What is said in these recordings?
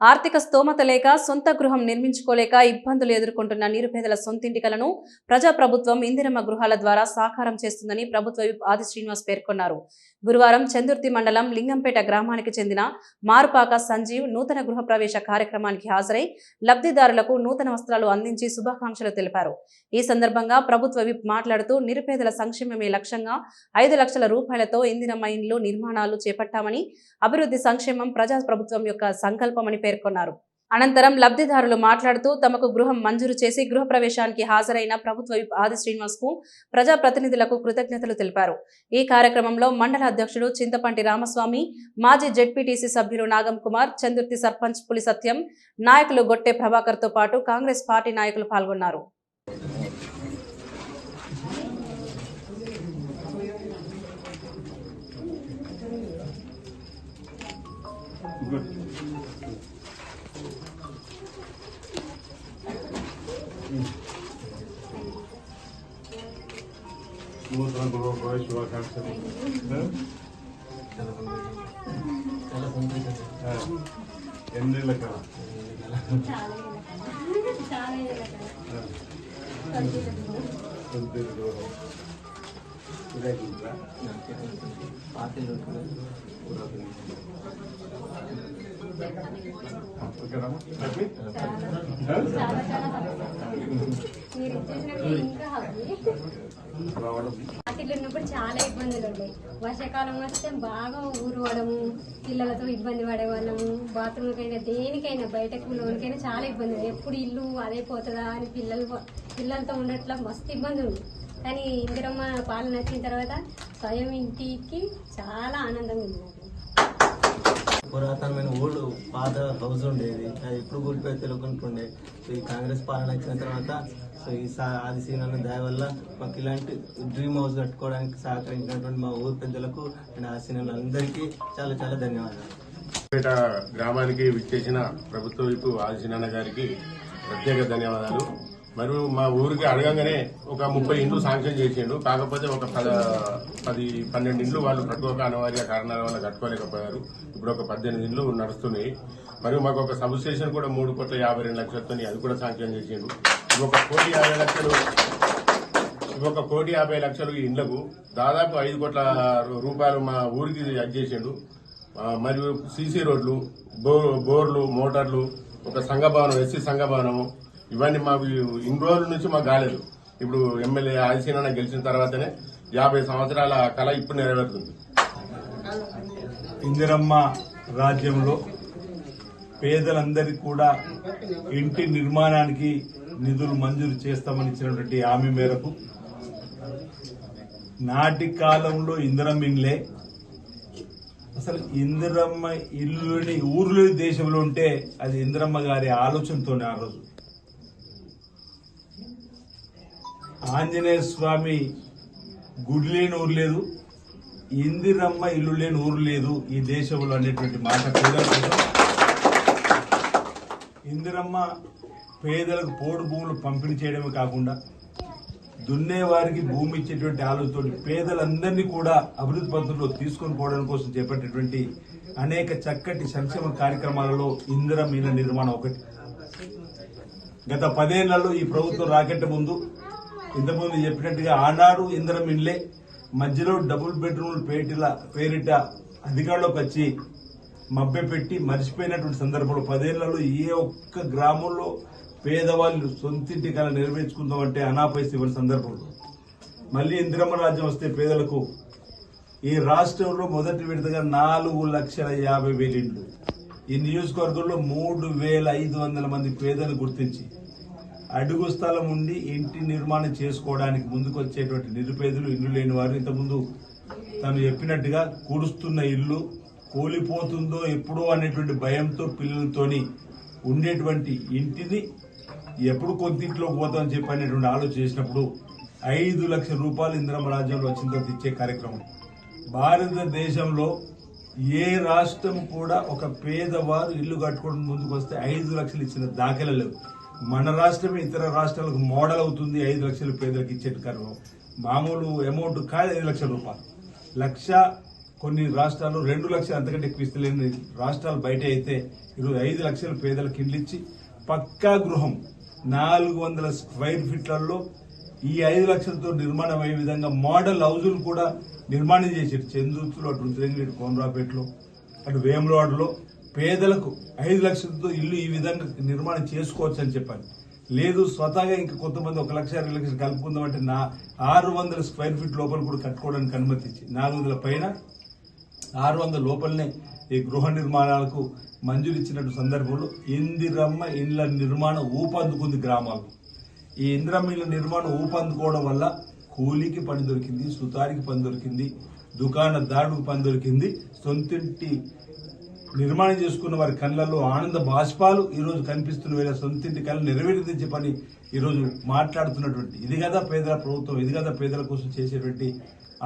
ఆర్థిక స్తోమత లేక సొంత గృహం నిర్మించుకోలేక ఇబ్బందులు ఎదుర్కొంటున్న నిరుపేదల సొంతింటి కలను ప్రజాప్రభుత్వం ఇందిరమ్మ గృహాల ద్వారా సాకారం చేస్తుందని ప్రభుత్వ విప్ ఆది శ్రీనివాస్ పేర్కొన్నారు. గురువారం చందుర్తి మండలం లింగంపేట గ్రామానికి చెందిన మారుపాక సంజీవ్ నూతన గృహ ప్రవేశ కార్యక్రమానికి హాజరై లబ్ధిదారులకు నూతన వస్త్రాలు అందించి శుభాకాంక్షలు తెలిపారు. ఈ సందర్భంగా ప్రభుత్వ విప్ మాట్లాడుతూ నిరుపేదల సంక్షేమమే లక్ష్యంగా 5 లక్షల రూపాయలతో ఇందిరమ్మ ఇండ్లు నిర్మాణాలు చేపట్టామని, అభివృద్ధి సంక్షేమం ప్రజాప్రభుత్వం యొక్క సంకల్పమని పేర్కొన్నారు. అనంతరం లబ్ధిదారులు మాట్లాడుతూ తమకు గృహం మంజూరు చేసి గృహ ప్రవేశానికి హాజరైన ప్రభుత్వ విప్ ఆది శ్రీనివాస్ కు ప్రజాప్రతినిధులకు కృతజ్ఞతలు తెలిపారు. ఈ కార్యక్రమంలో మండల అధ్యక్షుడు చింతపంటి రామస్వామి, మాజీ జెడ్పీటీసీ సభ్యులు నాగం కుమార్, చందుర్తి సర్పంచ్ పులి సత్యం, నాయకులు గొట్టె ప్రభాకర్ తో పాటు కాంగ్రెస్ పార్టీ నాయకులు పాల్గొన్నారు. నూతన గృహ ప్రవేశ శుభాకాంక్షలు. ఎన్నేళ్ళ కాలం ఉన్నప్పుడు చాలా ఇబ్బందులు ఉన్నాయి. వర్షాకాలం వస్తే బాగా ఊరువడము, పిల్లలతో ఇబ్బంది పడేవాళ్ళము. బాత్రూమ్కైనా దేనికైనా బయటకు లోనికైనా చాలా ఇబ్బంది. ఎప్పుడు ఇల్లు అదైపోతుందా అని పిల్లలతో ఉండట్లా మస్తు ఇబ్బంది ఉంది. కానీ ఇందిరమ్మ పాలన వచ్చిన తర్వాత స్వయం ఇంటికి చాలా ఆనందంగా ఉంది. పురాతనమైన ఓల్డ్ పాత హౌస్ ఉండేది, అది ఎప్పుడు కూలిపోయి తెలుగుంటుండే. సో ఈ కాంగ్రెస్ పాలన వచ్చిన తర్వాత సో ఈ ఆది శ్రీనివాస్ దయ వల్ల మాకు ఇలాంటి డ్రీమ్ హౌస్ కట్టుకోవడానికి సహకరించినటువంటి మా ఊరు పెద్దలకు అండ్ ఆది శ్రీనివాస్ అందరికీ చాలా చాలా ధన్యవాదాలు. పేట గ్రామానికి విచ్చేసిన ప్రభుత్వ విప్ ఆది శ్రీనివాస్ గారికి ప్రత్యేక ధన్యవాదాలు. మరియు మా ఊరికి అడగంగానే ఒక 30 ఇండ్లు శాంక్షన్ చేసిండు. కాకపోతే ఒక 10-12 ఇండ్లు వాళ్ళు కట్టుకోక అనివార్య కారణాల వల్ల కట్టుకోలేకపోయారు. ఇప్పుడు ఒక 18 ఇండ్లు నడుస్తున్నాయి. మరియు మాకు ఒక సబ్ స్టేషన్ కూడా 3,52,00,000తో అది కూడా శాంక్షన్ చేసిండు. 1,50,00,000 ఈ ఇండ్లకు దాదాపు 5 కోట్ల రూపాయలు మా ఊరికి అది చేసిండు. మరియు సీసీ రోడ్లు, బోర్లు, మోటార్లు, ఒక సంఘభవనం, ఎస్సీ సంఘభవనము, ఇవన్నీ మాకు ఇన్ని రోజుల నుంచి మాకు కాలేదు. ఇప్పుడు ఎమ్మెల్యే ఆది శ్రీనివాస్ గెలిచిన తర్వాతనే 50 సంవత్సరాల కళ ఇప్పుడు నెరవేరుతుంది. ఇందిరమ్మ రాజ్యంలో పేదలందరికీ కూడా ఇంటి నిర్మాణానికి నిధులు మంజూరు చేస్తామని ఇచ్చినటువంటి హామీ మేరకు నాటి కాలంలో ఇందిరమ్మ ఇండ్లే, అసలు ఇందిరమ్మ ఇల్లుని ఊర్లో దేశంలో ఉంటే అది ఇందిరమ్మ గారి ఆలోచనతోనే. ఆ రోజు ఆంజనేయ స్వామి గుడి లేని ఊరు లేదు, ఇందిరమ్మ ఇల్లు లేని ఊరు లేదు ఈ దేశంలో అనేటువంటి మాట పేదల కోసం. ఇందిరమ్మ పేదలకు పోడు భూములు పంపిణీ చేయడమే కాకుండా దున్నే వారికి భూమి ఇచ్చేటువంటి ఆలోచనతో పేదలందరినీ కూడా అభివృద్ధి పద్ధతిలో తీసుకొని పోవడం కోసం చేపట్టేటువంటి అనేక చక్కటి సంక్షేమ కార్యక్రమాలలో ఇందిరమ్మ ఇళ్ల నిర్మాణం ఒకటి. గత 10 ఏళ్లలో ఈ ప్రభుత్వం రాకెట్ ముందు ఇంతకుముందు చెప్పినట్టుగా ఆనాడు ఇందిరమ్మ ఇండ్లే, మధ్యలో డబుల్ బెడ్రూమ్ పేరిట అధికారంలోకి వచ్చి మభ్యపెట్టి మర్చిపోయినటువంటి సందర్భంలో 10 ఏళ్లలో ఏ ఒక్క గ్రామంలో పేదవాళ్ళు సొంతింటి కళ నెరవేర్చుకుందామంటే అనాపైసి ఇవ్వని సందర్భంలో మళ్లీ ఇందిరమ్మ రాజ్యం వస్తే పేదలకు ఈ రాష్ట్రంలో మొదటి విడతగా 4,50,000 ఇండ్లు, ఈ నియోజకవర్గంలో 3,500 మంది పేదలు గుర్తించి అడుగు స్థలం ఉండి ఇంటి నిర్మాణం చేసుకోవడానికి ముందుకు వచ్చేటువంటి నిరుపేదలు, ఇల్లు లేని వారు, ఇంతకుముందు తను చెప్పినట్టుగా కూడుస్తున్న ఇల్లు కూలిపోతుందో ఎప్పుడో అనేటువంటి భయంతో పిల్లలతోని ఉండేటువంటి ఇంటిని ఎప్పుడు కొంతింట్లోకి పోతామని చెప్పి అనేటువంటి ఆలోచన చేసినప్పుడు 5 లక్షల రూపాయలు ఇందిరమ్మ రాజ్యంలో వచ్చిన తర్వాత ఇచ్చే కార్యక్రమం. భారతదేశంలో ఏ రాష్ట్రం కూడా ఒక పేదవారు ఇల్లు కట్టుకోవడం ముందుకు వస్తే 5 లక్షలు ఇచ్చిన దాఖలు లేవు. మన రాష్ట్రమే ఇతర రాష్ట్రాలకు మోడల్ అవుతుంది. 5 లక్షలు పేదలకు ఇచ్చే కార్యక్రమం మామూలు అమౌంట్ కాదు. 5 లక్షల రూపాయలు, కొన్ని రాష్ట్రాల్లో 2 లక్షలు అంతకంటే ఎక్కువ ఇస్తలేని రాష్ట్రాలు బయట అయితే ఈరోజు 5 లక్షల పేదలకు ఇండ్లు ఇచ్చి పక్కా గృహం 400 స్క్వేర్ ఫీట్లలో ఈ 5 లక్షలతో నిర్మాణం అయ్యే విధంగా మోడల్ హౌజులు కూడా నిర్మాణం చేశారు. చంద్రుతులు అటు రుద్రంగిరెడ్డి కోనరాపేటలో అటు వేములవాడలో పేదలకు 5 లక్షలతో ఇల్లు ఈ విధంగా నిర్మాణం చేసుకోవచ్చు అని చెప్పాను. లేదు స్వతహాగా ఇంకా కొంతమంది 1 లక్ష 2 లక్షలు కలుపుకుందాం అంటే 600 స్క్వేర్ ఫీట్ లోపల కూడా కట్టుకోవడానికి అనుమతి ఇచ్చి 400 పైన 600 లోపలనే ఈ గృహ నిర్మాణాలకు మంజూరు ఇచ్చినట్టు సందర్భంలో ఇందిరమ్మ ఇండ్ల నిర్మాణం ఊపందుకుంది గ్రామాలు. ఈ ఇందిరమ్మ ఇళ్ల నిర్మాణం ఊపందుకోవడం వల్ల కూలీకి పని దొరికింది, సుతారికి పని దొరికింది, దుకాణదారుడికి పని దొరికింది. సొంతింటి నిర్మాణం చేసుకున్న వారి కళ్ళల్లో ఆనంద బాష్పాలు ఈ రోజు కనిపిస్తున్న వేళ సొంతింటి కళ్ళు నెరవేర్చే పని ఈ రోజు మాట్లాడుతున్నటువంటి ఇది కదా పేదల ప్రభుత్వం, ఇది కదా పేదల కోసం చేసేటువంటి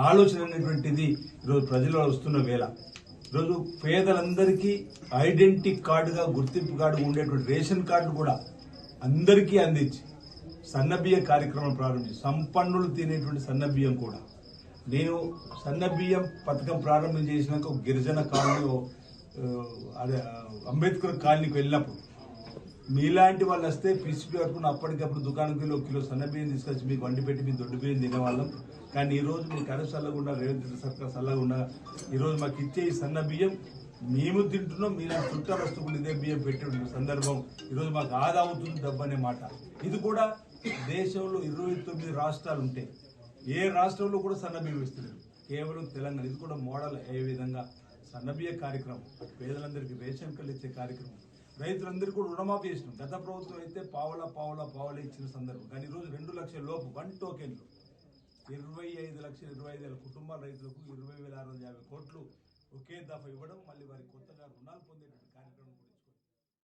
ఆలోచన అనేటువంటిది ఈరోజు ప్రజల్లో వస్తున్న వేళ. ఈరోజు పేదలందరికీ ఐడెంటిటీ కార్డుగా గుర్తింపు కార్డు ఉండేటువంటి రేషన్ కార్డు కూడా అందరికీ అందించి సన్నబియ్య కార్యక్రమం ప్రారంభించి సంపన్నులు తినేటువంటి సన్నబియ్యం కూడా నేను సన్నబియ్యం పథకం ప్రారంభం చేసినాక ఒక గిరిజన కాలనీ అదే అంబేద్కర్ కాలనీకి వెళ్ళినప్పుడు మీలాంటి వాళ్ళు వస్తే పిసిపి పట్టుకుని అప్పటికప్పుడు దుకాణంకి వెళ్ళి 1 కిలో సన్నబియ్యం తీసుకొచ్చి మీకు వండి పెట్టి మీ దొడ్డు బియ్యం తినేవాళ్ళం. కానీ ఈ రోజు మీకు కడుపు చల్లకుండా రేవంత్ రెడ్డి సర్కార్ చల్లకుండా ఈరోజు మాకు ఇచ్చే ఈ సన్న బియ్యం మేము తింటున్నాం, మీరు చుట్టాలు వస్తువులు ఇదే బియ్యం పెట్టే సందర్భం ఈరోజు మాకు ఆదా అవుతుంది డబ్బు అనే మాట. ఇది కూడా దేశంలో 29 రాష్ట్రాలు ఉంటే ఏ రాష్ట్రంలో కూడా సన్న బియ్యం ఇస్తున్నారు, కేవలం తెలంగాణ. ఇది కూడా మోడల్ అయ్యే విధంగా సన్నబియ్య కార్యక్రమం, పేదలందరికీ రేషన్ కార్డులు ఇచ్చే కార్యక్రమం, రైతులందరికీ కూడా రుణమాఫీ చేసినాం. గత ప్రభుత్వం అయితే పావలా ఇచ్చిన సందర్భం. కానీ ఈరోజు 2 లక్షల లోపు 1 టోకెన్లు 25,25,000 కుటుంబాల రైతులకు 20,650 కోట్లు ఒకే దఫా ఇవ్వడం, మళ్ళీ వారికి కొత్తగా రుణాలు పొందేటువంటి